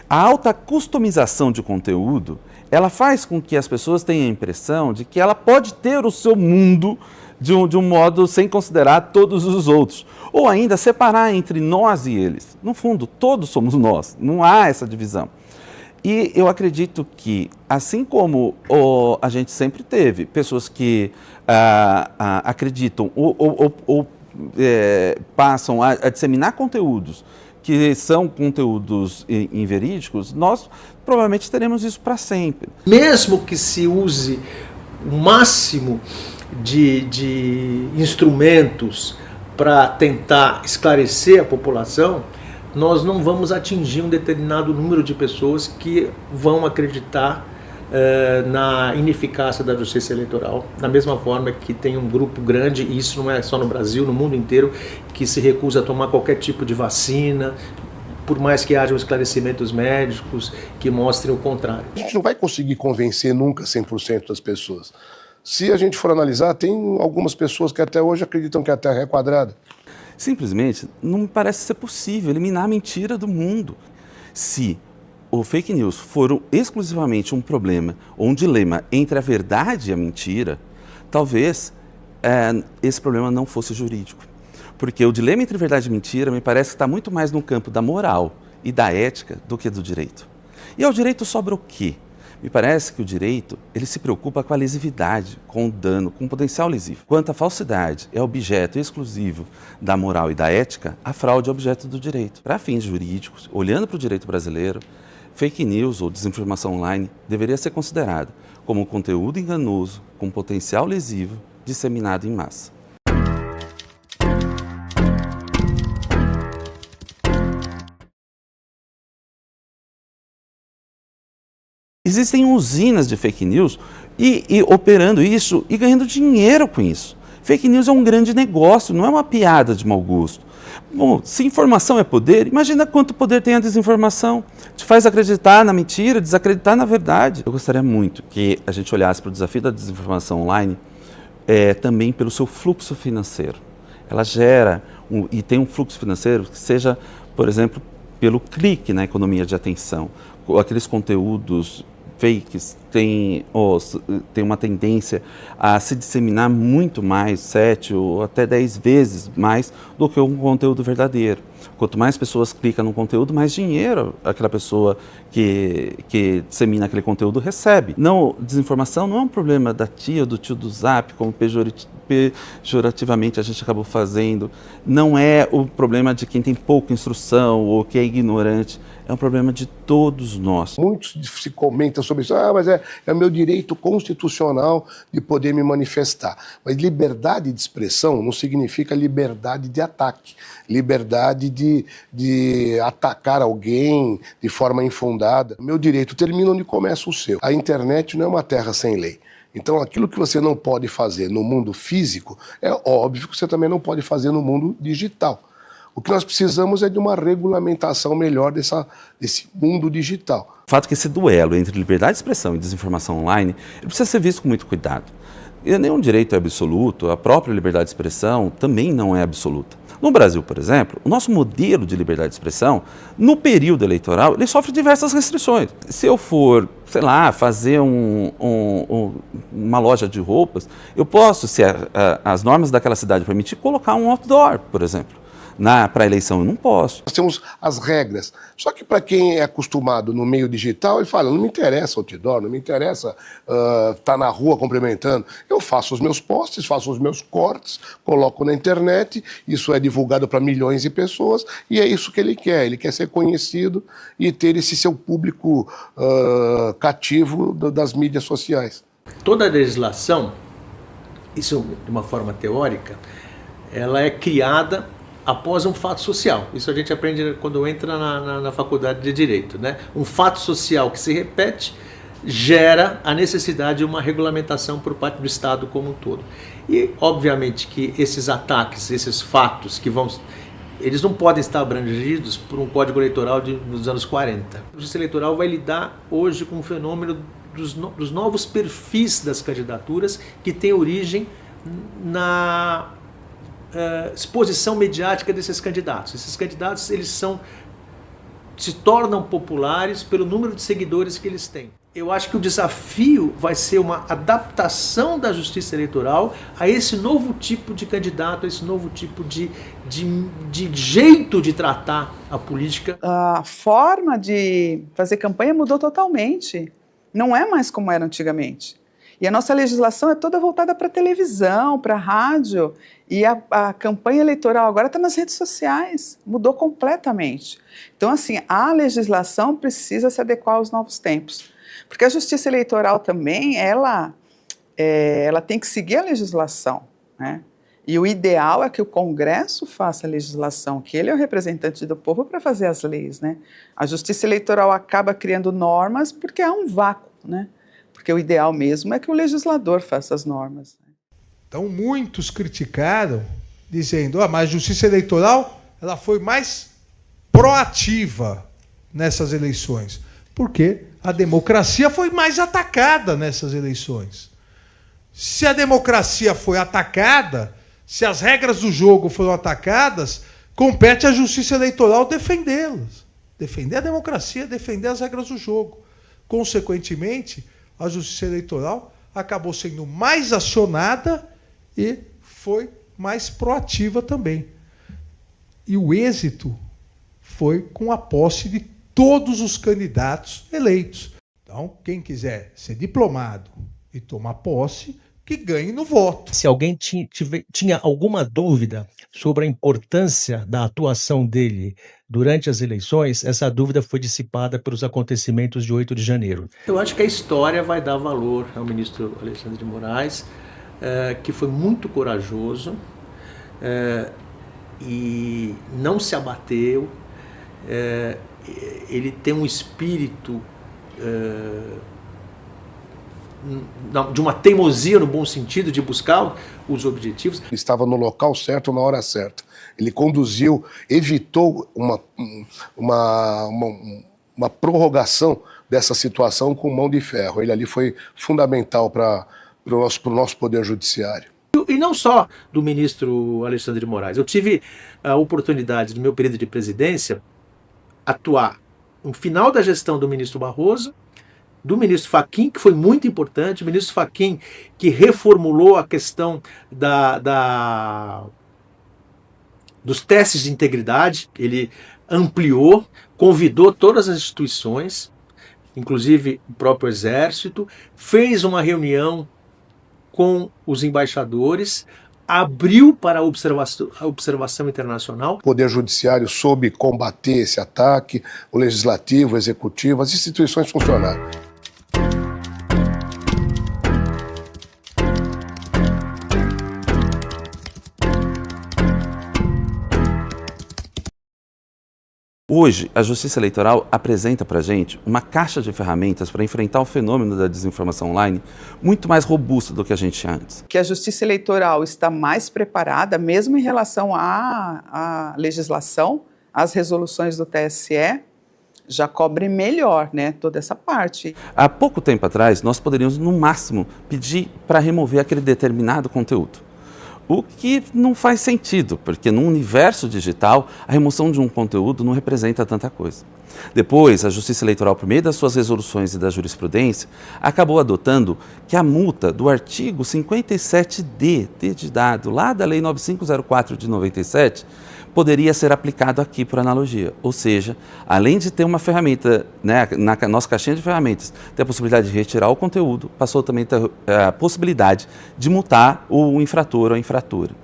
A alta customização de conteúdo, ela faz com que as pessoas tenham a impressão de que ela pode ter o seu mundo de um modo sem considerar todos os outros. Ou ainda separar entre nós e eles. No fundo, todos somos nós, não há essa divisão. E eu acredito que, assim como a gente sempre teve pessoas que acreditam ou passam a disseminar conteúdos que são conteúdos inverídicos, nós provavelmente teremos isso para sempre. Mesmo que se use o máximo de instrumentos para tentar esclarecer a população, nós não vamos atingir um determinado número de pessoas que vão acreditar na ineficácia da justiça eleitoral, da mesma forma que tem um grupo grande, e isso não é só no Brasil, no mundo inteiro, que se recusa a tomar qualquer tipo de vacina, por mais que hajam esclarecimentos médicos que mostrem o contrário. A gente não vai conseguir convencer nunca 100% das pessoas. Se a gente for analisar, tem algumas pessoas que até hoje acreditam que a Terra é quadrada. Simplesmente não me parece ser possível eliminar a mentira do mundo. Se o fake news for exclusivamente um problema ou um dilema entre a verdade e a mentira, talvez esse problema não fosse jurídico. Porque o dilema entre verdade e mentira me parece que está muito mais no campo da moral e da ética do que do direito. E ao direito sobra o quê? Me parece que o direito, ele se preocupa com a lesividade, com o dano, com o potencial lesivo. Quanto a falsidade é objeto exclusivo da moral e da ética, a fraude é objeto do direito. Para fins jurídicos, olhando para o direito brasileiro, fake news ou desinformação online deveria ser considerada como um conteúdo enganoso com potencial lesivo disseminado em massa. Existem usinas de fake news e operando isso e ganhando dinheiro com isso. Fake news é um grande negócio, não é uma piada de mau gosto. Bom, se informação é poder, imagina quanto poder tem a desinformação. Te faz acreditar na mentira, desacreditar na verdade. Eu gostaria muito que a gente olhasse para o desafio da desinformação online também pelo seu fluxo financeiro. Ela gera e tem um fluxo financeiro que seja, por exemplo, pelo clique na economia de atenção. Aqueles conteúdos fakes têm uma tendência a se disseminar muito mais, 7 ou até 10 vezes mais do que um conteúdo verdadeiro. Quanto mais pessoas clicam no conteúdo, mais dinheiro aquela pessoa que dissemina aquele conteúdo recebe. Não, desinformação não é um problema da tia ou do tio do Zap, como pejorativamente a gente acabou fazendo. Não é o problema de quem tem pouca instrução ou que é ignorante. É um problema de todos nós. Muitos se comentam sobre isso. Mas é meu direito constitucional de poder me manifestar. Mas liberdade de expressão não significa liberdade de ataque. Liberdade de atacar alguém de forma infundada. Meu direito termina onde começa o seu. A internet não é uma terra sem lei. Então, aquilo que você não pode fazer no mundo físico, é óbvio que você também não pode fazer no mundo digital. O que nós precisamos é de uma regulamentação melhor desse mundo digital. O fato é que esse duelo entre liberdade de expressão e desinformação online ele precisa ser visto com muito cuidado. E nenhum direito é absoluto, a própria liberdade de expressão também não é absoluta. No Brasil, por exemplo, o nosso modelo de liberdade de expressão, no período eleitoral, ele sofre diversas restrições. Se eu for, sei lá, fazer uma loja de roupas, eu posso, se as normas daquela cidade permitir, colocar um outdoor, por exemplo. Para a eleição eu não posso. Nós temos as regras. Só que para quem é acostumado no meio digital, ele fala, não me interessa outdoor, não me interessa estar na rua cumprimentando. Eu faço os meus posts, faço os meus cortes, coloco na internet, isso é divulgado para milhões de pessoas e é isso que ele quer. Ele quer ser conhecido e ter esse seu público cativo das mídias sociais. Toda a legislação, isso de uma forma teórica, ela é criada após um fato social. Isso a gente aprende quando entra na faculdade de Direito, né? Um fato social que se repete gera a necessidade de uma regulamentação por parte do Estado como um todo. E, obviamente, que esses ataques, esses fatos eles não podem estar abrangidos por um código eleitoral dos anos 40. A Justiça Eleitoral vai lidar hoje com o fenômeno dos novos perfis das candidaturas que tem origem na exposição mediática desses candidatos. Esses candidatos se tornam populares pelo número de seguidores que eles têm. Eu acho que o desafio vai ser uma adaptação da Justiça Eleitoral a esse novo tipo de candidato, a esse novo tipo de jeito de tratar a política. A forma de fazer campanha mudou totalmente. Não é mais como era antigamente. E a nossa legislação é toda voltada para televisão, para rádio, e a campanha eleitoral agora está nas redes sociais, mudou completamente. Então, assim, a legislação precisa se adequar aos novos tempos, porque a Justiça Eleitoral também, ela tem que seguir a legislação, né? E o ideal é que o Congresso faça a legislação, que ele é o representante do povo para fazer as leis, né? A Justiça Eleitoral acaba criando normas porque há um vácuo, né? Porque o ideal mesmo é que o legislador faça as normas. Então, muitos criticaram, dizendo, mas a Justiça Eleitoral ela foi mais proativa nessas eleições, porque a democracia foi mais atacada nessas eleições. Se a democracia foi atacada, se as regras do jogo foram atacadas, compete à Justiça Eleitoral defendê-las. Defender a democracia, defender as regras do jogo. Consequentemente, a Justiça Eleitoral acabou sendo mais acionada e foi mais proativa também. E o êxito foi com a posse de todos os candidatos eleitos. Então, quem quiser ser diplomado e tomar posse, que ganhe no voto. Se alguém tinha alguma dúvida sobre a importância da atuação dele durante as eleições, essa dúvida foi dissipada pelos acontecimentos de 8 de janeiro. Eu acho que a história vai dar valor ao ministro Alexandre de Moraes, que foi muito corajoso e não se abateu. Ele tem um espírito de uma teimosia no bom sentido, de buscar os objetivos. Ele estava no local certo, na hora certa. Ele conduziu, evitou uma prorrogação dessa situação com mão de ferro. Ele ali foi fundamental para o nosso Poder Judiciário. E não só do ministro Alexandre de Moraes. Eu tive a oportunidade, no meu período de presidência, atuar no final da gestão do ministro Barroso, do ministro Fachin, que foi muito importante, o ministro Fachin que reformulou a questão dos testes de integridade, ele ampliou, convidou todas as instituições, inclusive o próprio Exército, fez uma reunião com os embaixadores, abriu para a observação internacional. O Poder Judiciário soube combater esse ataque, o Legislativo, o Executivo, as instituições funcionaram. Hoje, a Justiça Eleitoral apresenta para a gente uma caixa de ferramentas para enfrentar o fenômeno da desinformação online muito mais robusta do que a gente tinha antes. Que a Justiça Eleitoral está mais preparada, mesmo em relação à legislação, às resoluções do TSE, já cobre melhor, né, toda essa parte. Há pouco tempo atrás, nós poderíamos, no máximo, pedir para remover aquele determinado conteúdo. O que não faz sentido, porque no universo digital, a remoção de um conteúdo não representa tanta coisa. Depois, a Justiça Eleitoral, por meio das suas resoluções e da jurisprudência, acabou adotando que a multa do artigo 57D, de dado, lá da Lei 9504 de 97, poderia ser aplicado aqui por analogia. Ou seja, além de ter uma ferramenta, né, na nossa caixinha de ferramentas, ter a possibilidade de retirar o conteúdo, passou também a ter a possibilidade de multar o infrator ou a infratora.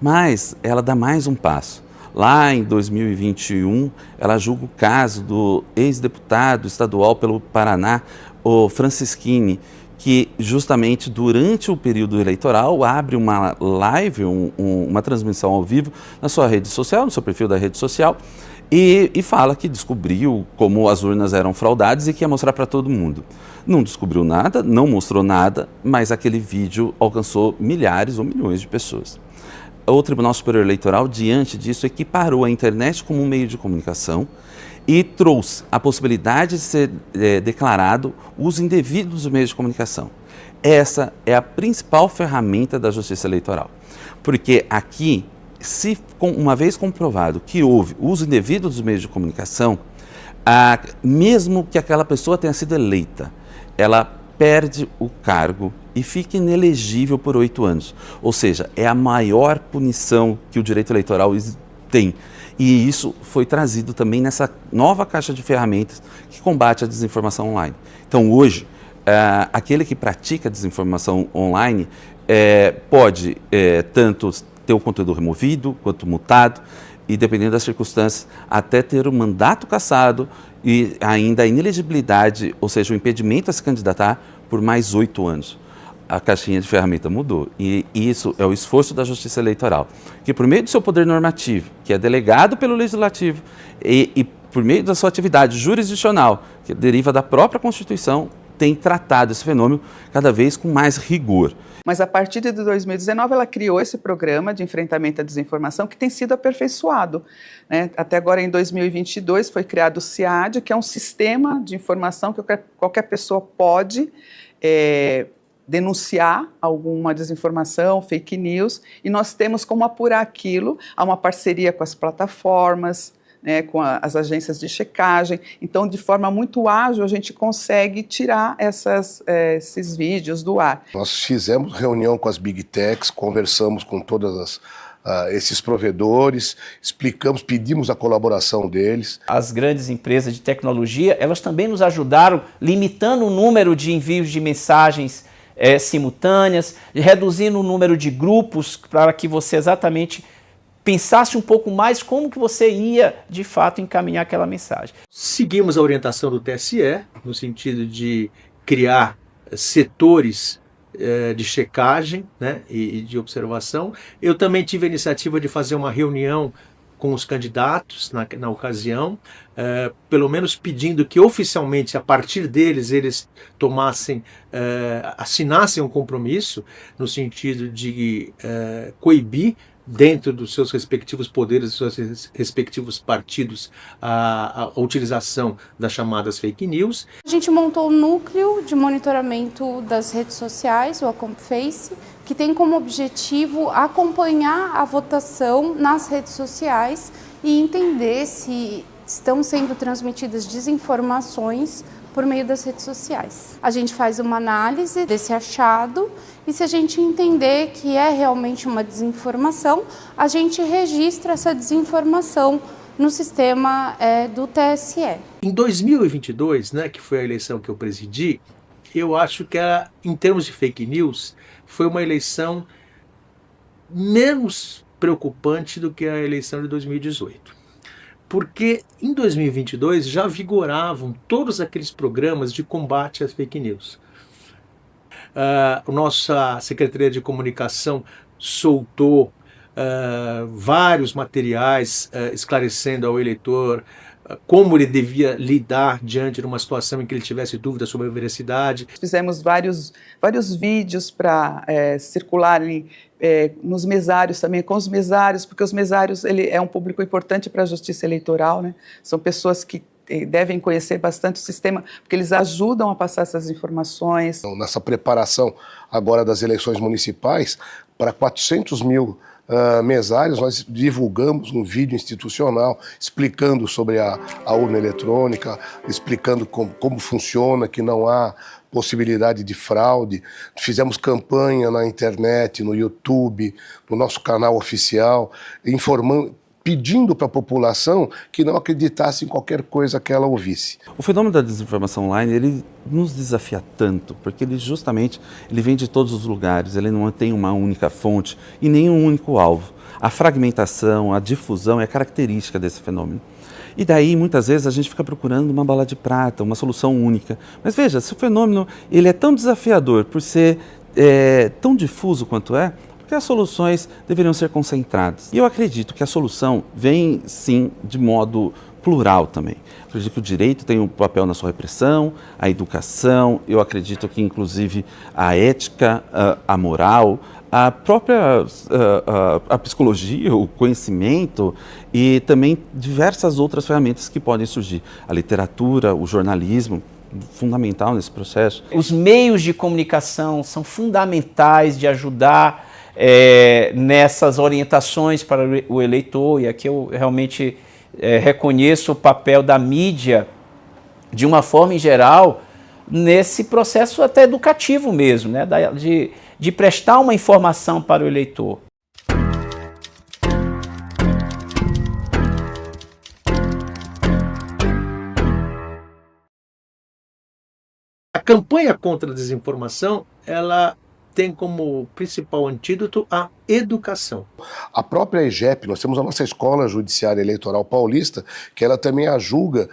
Mas ela dá mais um passo. Lá em 2021, ela julga o caso do ex-deputado estadual pelo Paraná, o Francisquini, que justamente durante o período eleitoral abre uma live, uma transmissão ao vivo na sua rede social, no seu perfil da rede social, e fala que descobriu como as urnas eram fraudadas e que ia mostrar para todo mundo. Não descobriu nada, não mostrou nada, mas aquele vídeo alcançou milhares ou milhões de pessoas. O Tribunal Superior Eleitoral, diante disso, equiparou a internet como um meio de comunicação e trouxe a possibilidade de ser declarado uso indevido dos meios de comunicação. Essa é a principal ferramenta da Justiça Eleitoral, porque aqui, se uma vez comprovado que houve uso indevido dos meios de comunicação, mesmo que aquela pessoa tenha sido eleita, ela perde o cargo e fica inelegível por 8 anos. Ou seja, é a maior punição que o direito eleitoral tem. E isso foi trazido também nessa nova caixa de ferramentas que combate a desinformação online. Então, hoje, aquele que pratica desinformação online pode tanto ter o conteúdo removido quanto multado e, dependendo das circunstâncias, até ter o mandato cassado e ainda a inelegibilidade, ou seja, o impedimento a se candidatar por mais 8 anos. A caixinha de ferramenta mudou e isso é o esforço da Justiça Eleitoral, que por meio do seu poder normativo, que é delegado pelo Legislativo e por meio da sua atividade jurisdicional, que deriva da própria Constituição, tem tratado esse fenômeno cada vez com mais rigor. Mas a partir de 2019 ela criou esse programa de enfrentamento à desinformação que tem sido aperfeiçoado, né? Até agora em 2022 foi criado o CIAD, que é um sistema de informação que qualquer pessoa pode denunciar alguma desinformação, fake news, e nós temos como apurar aquilo. Há uma parceria com as plataformas, né, com as agências de checagem. Então, de forma muito ágil, a gente consegue tirar esses vídeos do ar. Nós fizemos reunião com as Big Techs, conversamos com todas esses provedores, explicamos, pedimos a colaboração deles. As grandes empresas de tecnologia, elas também nos ajudaram limitando o número de envios de mensagens simultâneas, reduzindo o número de grupos para que você exatamente pensasse um pouco mais como que você ia, de fato, encaminhar aquela mensagem. Seguimos a orientação do TSE, no sentido de criar setores de checagem, né, e de observação. Eu também tive a iniciativa de fazer uma reunião com os candidatos na ocasião, pelo menos pedindo que oficialmente, a partir deles, eles tomassem, assinassem um compromisso no sentido de coibir, dentro dos seus respectivos poderes, dos seus respectivos partidos, a utilização das chamadas fake news. A gente montou um núcleo de monitoramento das redes sociais, o Acomface, que tem como objetivo acompanhar a votação nas redes sociais e entender se estão sendo transmitidas desinformações por meio das redes sociais. A gente faz uma análise desse achado e, se a gente entender que é realmente uma desinformação, a gente registra essa desinformação no sistema do TSE. Em 2022, né, que foi a eleição que eu presidi, eu acho que, em termos de fake news, foi uma eleição menos preocupante do que a eleição de 2018. Porque em 2022 já vigoravam todos aqueles programas de combate às fake news. A nossa Secretaria de Comunicação soltou vários materiais esclarecendo ao eleitor como ele devia lidar diante de uma situação em que ele tivesse dúvida sobre a veracidade. Fizemos vários vídeos para circularem nos mesários também, com os mesários, porque os mesários é um público importante para a justiça eleitoral, né? São pessoas que devem conhecer bastante o sistema, porque eles ajudam a passar essas informações. Nessa preparação agora das eleições municipais, para 400 mil mesários, nós divulgamos um vídeo institucional explicando sobre a urna eletrônica, explicando como funciona, que não há possibilidade de fraude. Fizemos campanha na internet, no YouTube, no nosso canal oficial, informando, pedindo para a população que não acreditasse em qualquer coisa que ela ouvisse. O fenômeno da desinformação online, ele nos desafia tanto, porque ele vem de todos os lugares, ele não tem uma única fonte e nem um único alvo. A fragmentação, a difusão é característica desse fenômeno. E daí, muitas vezes, a gente fica procurando uma bala de prata, uma solução única. Mas veja, se o fenômeno ele é tão desafiador por ser tão difuso quanto porque as soluções deveriam ser concentradas. E eu acredito que a solução vem, sim, de modo plural também. Eu acredito que o direito tem um papel na sua repressão, a educação, eu acredito que, inclusive, a ética, a moral, a própria a psicologia, o conhecimento e também diversas outras ferramentas que podem surgir. A literatura, o jornalismo, fundamental nesse processo. Os meios de comunicação são fundamentais de ajudar nessas orientações para o eleitor, e aqui eu realmente reconheço o papel da mídia, de uma forma em geral, nesse processo até educativo mesmo, né? De prestar uma informação para o eleitor. A campanha contra a desinformação, ela tem como principal antídoto a educação. A própria EGEP, nós temos a nossa Escola Judiciária Eleitoral Paulista, que ela também ajuda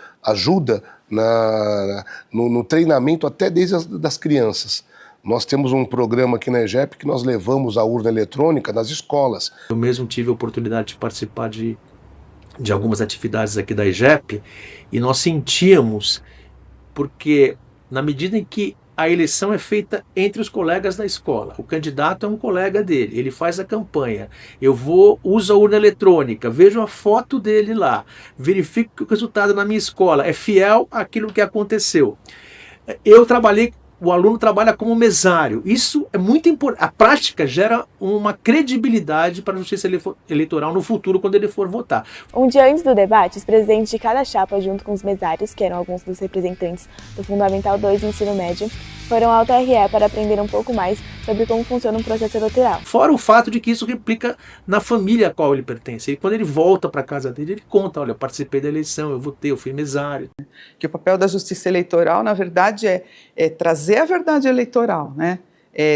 no treinamento até desde das crianças. Nós temos um programa aqui na EGEP que nós levamos a urna eletrônica nas escolas. Eu mesmo tive a oportunidade de participar de algumas atividades aqui da EGEP e nós sentíamos, porque na medida em que a eleição é feita entre os colegas da escola, o candidato é um colega dele, ele faz a campanha, uso a urna eletrônica, vejo a foto dele lá, verifico que o resultado na minha escola é fiel àquilo que aconteceu. O aluno trabalha como mesário. Isso é muito importante. A prática gera uma credibilidade para a justiça eleitoral no futuro, quando ele for votar. Um dia antes do debate, os presidentes de cada chapa, junto com os mesários, que eram alguns dos representantes do Fundamental 2 do ensino médio, foram ao TRE para aprender um pouco mais sobre como funciona um processo eleitoral. Fora o fato de que isso replica na família a qual ele pertence. E quando ele volta para a casa dele, ele conta, olha, eu participei da eleição, eu votei, eu fui mesário. Que o papel da justiça eleitoral, na verdade, é trazer a verdade eleitoral, né?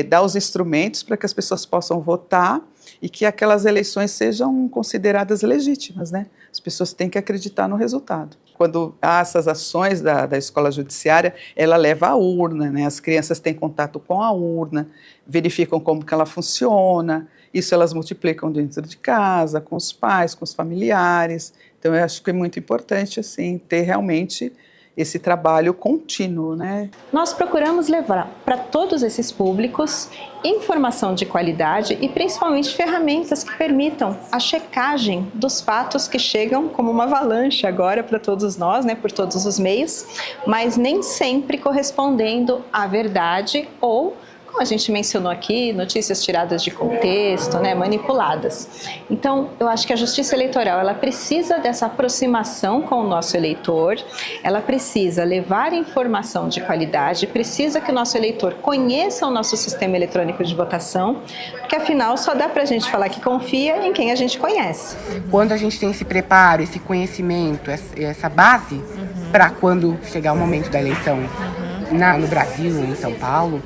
Dar os instrumentos para que as pessoas possam votar e que aquelas eleições sejam consideradas legítimas, né? As pessoas têm que acreditar no resultado. Quando há essas ações da escola judiciária, ela leva à urna, né? As crianças têm contato com a urna, verificam como que ela funciona, isso elas multiplicam dentro de casa, com os pais, com os familiares. Então, eu acho que é muito importante, assim, ter realmente esse trabalho contínuo, né? Nós procuramos levar para todos esses públicos informação de qualidade e principalmente ferramentas que permitam a checagem dos fatos que chegam como uma avalanche agora para todos nós, né, por todos os meios, mas nem sempre correspondendo à verdade ou, como a gente mencionou aqui, notícias tiradas de contexto, né, manipuladas. Então, eu acho que a justiça eleitoral, ela precisa dessa aproximação com o nosso eleitor, ela precisa levar informação de qualidade, precisa que o nosso eleitor conheça o nosso sistema eletrônico de votação, porque afinal só dá pra gente falar que confia em quem a gente conhece. Quando a gente tem esse preparo, esse conhecimento, essa base, para quando chegar o momento da eleição, no Brasil, em São Paulo,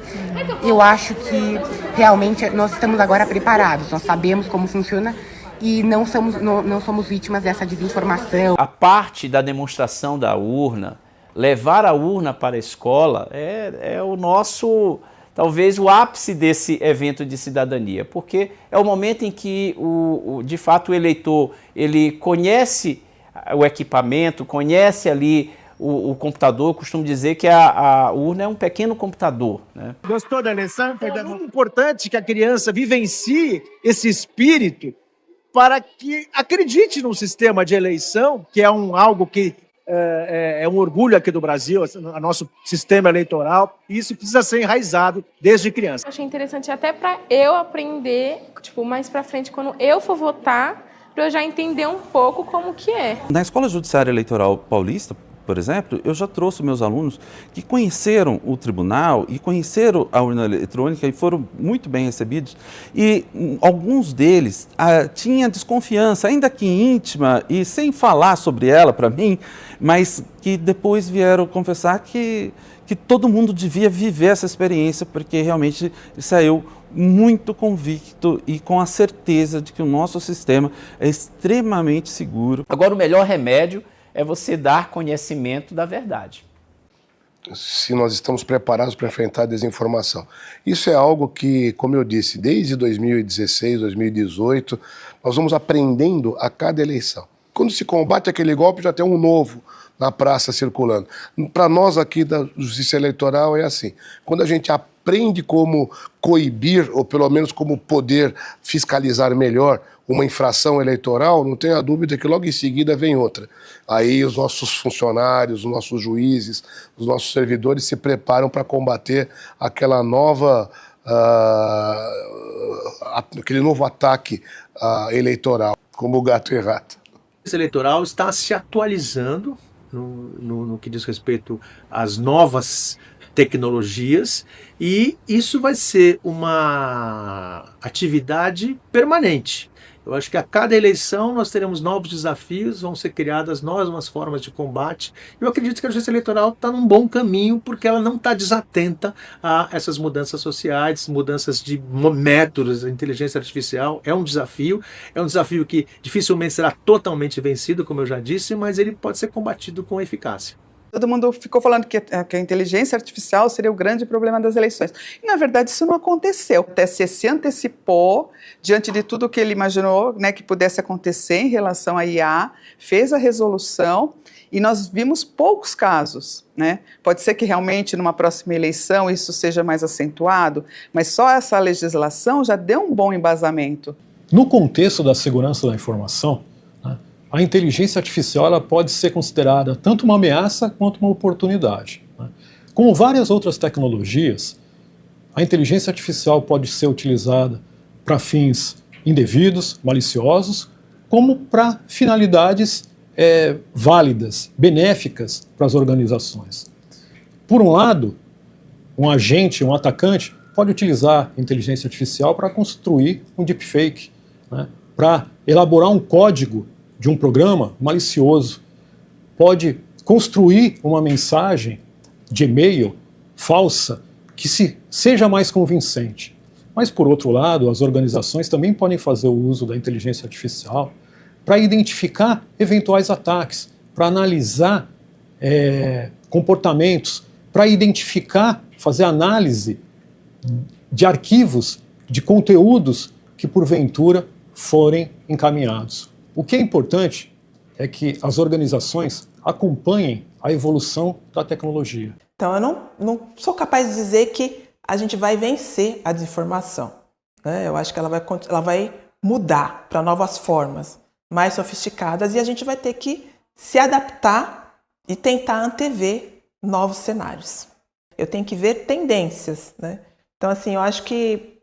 eu acho que realmente nós estamos agora preparados, nós sabemos como funciona e não somos vítimas dessa desinformação. A parte da demonstração da urna, levar a urna para a escola é o nosso, talvez o ápice desse evento de cidadania, porque é o momento em que de fato o eleitor ele conhece o equipamento, conhece ali o computador. Eu costumo dizer que a urna é um pequeno computador, né? Gostou da eleição? É muito importante que a criança vivencie esse espírito para que acredite no sistema de eleição, que é algo que é um orgulho aqui do Brasil, o nosso sistema eleitoral, e isso precisa ser enraizado desde criança. Eu achei interessante até para eu aprender, mais para frente, quando eu for votar, para eu já entender um pouco como que é. Na Escola Judiciária Eleitoral Paulista, por exemplo, eu já trouxe meus alunos que conheceram o tribunal e conheceram a urna eletrônica e foram muito bem recebidos. E alguns deles tinham desconfiança, ainda que íntima e sem falar sobre ela para mim, mas que depois vieram confessar que todo mundo devia viver essa experiência, porque realmente saiu muito convicto e com a certeza de que o nosso sistema é extremamente seguro. Agora, o melhor remédio é você dar conhecimento da verdade. Se nós estamos preparados para enfrentar a desinformação. Isso é algo que, como eu disse, desde 2016, 2018, nós vamos aprendendo a cada eleição. Quando se combate aquele golpe, já tem um novo na praça circulando. Para nós aqui da Justiça Eleitoral é assim, quando a gente aprende como coibir, ou pelo menos como poder fiscalizar melhor uma infração eleitoral, não tenha dúvida que logo em seguida vem outra. Aí os nossos funcionários, os nossos juízes, os nossos servidores se preparam para combater aquela nova, aquele novo ataque eleitoral, como o gato e rato. Justiça eleitoral está se atualizando no que diz respeito às novas tecnologias, e isso vai ser uma atividade permanente. Eu acho que a cada eleição nós teremos novos desafios, vão ser criadas novas formas de combate. Eu acredito que a justiça eleitoral está num bom caminho, porque ela não está desatenta a essas mudanças sociais, mudanças de métodos, a inteligência artificial é um desafio que dificilmente será totalmente vencido, como eu já disse, mas ele pode ser combatido com eficácia. Todo mundo ficou falando que a inteligência artificial seria o grande problema das eleições. E, na verdade, isso não aconteceu. O TSE se antecipou diante de tudo que ele imaginou, né, que pudesse acontecer em relação à IA, fez a resolução e nós vimos poucos casos, né? Pode ser que realmente numa próxima eleição isso seja mais acentuado, mas só essa legislação já deu um bom embasamento. No contexto da segurança da informação, a inteligência artificial ela pode ser considerada tanto uma ameaça quanto uma oportunidade. Como várias outras tecnologias, a inteligência artificial pode ser utilizada para fins indevidos, maliciosos, como para finalidades válidas, benéficas para as organizações. Por um lado, um agente, um atacante, pode utilizar a inteligência artificial para construir um deepfake, né? Para elaborar um código de um programa malicioso, pode construir uma mensagem de e-mail falsa que seja mais convincente. Mas, por outro lado, as organizações também podem fazer o uso da inteligência artificial para identificar eventuais ataques, para analisar comportamentos, para identificar, fazer análise de arquivos, de conteúdos que, porventura, forem encaminhados. O que é importante é que as organizações acompanhem a evolução da tecnologia. Então, eu não sou capaz de dizer que a gente vai vencer a desinformação, né? Eu acho que ela vai mudar para novas formas, mais sofisticadas, e a gente vai ter que se adaptar e tentar antever novos cenários. Eu tenho que ver tendências, né? Então, assim, eu acho que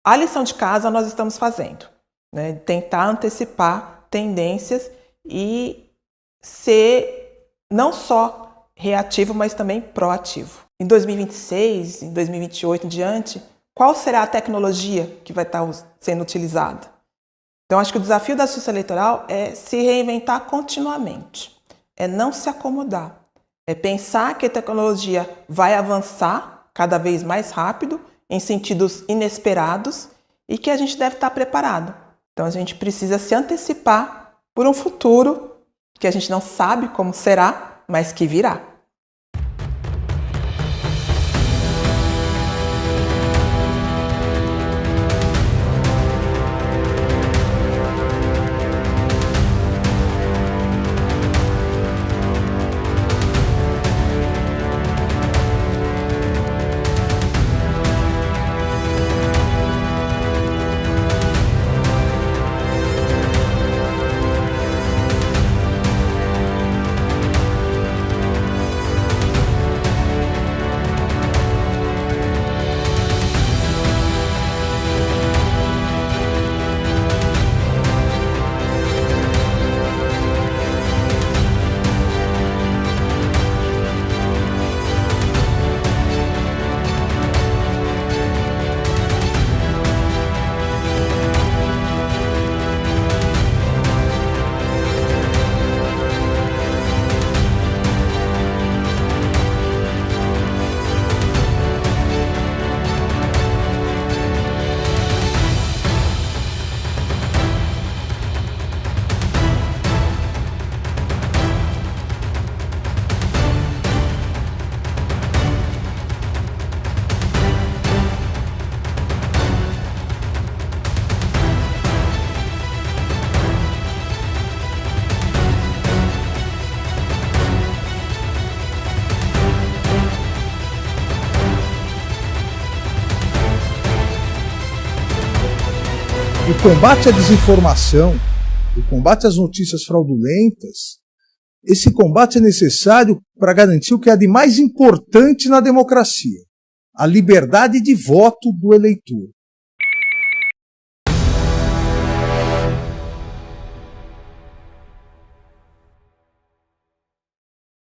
a lição de casa nós estamos fazendo, né? Tentar antecipar tendências e ser não só reativo, mas também proativo. Em 2026, em 2028 em diante, qual será a tecnologia que vai estar sendo utilizada? Então, acho que o desafio da justiça eleitoral é se reinventar continuamente, é não se acomodar, é pensar que a tecnologia vai avançar cada vez mais rápido, em sentidos inesperados, e que a gente deve estar preparado. Então, a gente precisa se antecipar por um futuro que a gente não sabe como será, mas que virá. O combate à desinformação, o combate às notícias fraudulentas, esse combate é necessário para garantir o que há de mais importante na democracia, a liberdade de voto do eleitor.